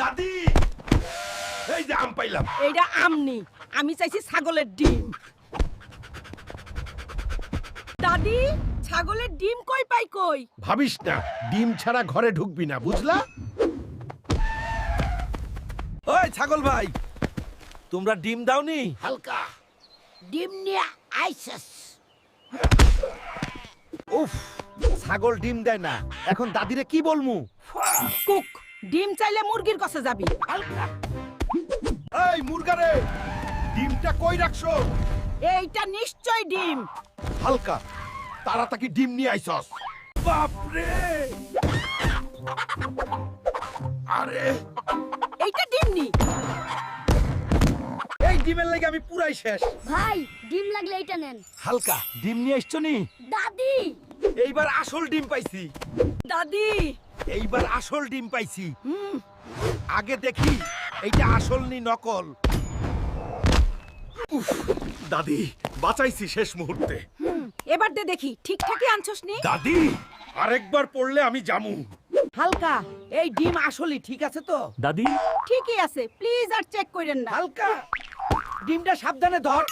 দাদি এই যে আম পাইলাম। এইটা আমনি, আমি চাইছি ছাগলের ডিম। দাদি, ছাগলের ডিম কই পাই কই? ভাবিস না, ডিম ছাড়া ঘরে ঢুকবি না, বুঝলা? ওই ছাগল ভাই, তোমরা ডিম দাওনি? হালকা ডিম নিয়ে আইসস। উফ, ছাগল ডিম দেয় না, এখন দাদিরে কি বলমু? কুক, ডিম চাইলে মুরগির কাছে যাবি। হালকা এই মুরগারে, ডিমটা কই রাখছো? এইটা নিশ্চয় ডিম। হালকা, তাড়াতাড়ি ডিম নিয়ে আইছস। বাপরে! আরে, এইটা ডিম নি। এই ডিমের লাগি আমি পুরাই শেষ। ভাই ডিম লাগলে এটা নেন। হালকা, ডিম নিয়ে আসছো নি? দাদি এইবার আসল ডিম পাইছি। দাদি, এইবার আসল ডিম পাইছি। আগে দেখি এইটা আসল নি নকল। উফ, দাদি বাঁচাইছি শেষ মুহূর্তে। এবার দে দেখি ঠিকঠাকই আনছস নি। দাদি, আরেকবার পড়লে আমি জামু। হালকা, এই ডিম আসলে ঠিক আছে তো? দাদি ঠিকই আছে, প্লিজ আর চেক করেন না। হালকা ডিমটা সাবধানে ধর।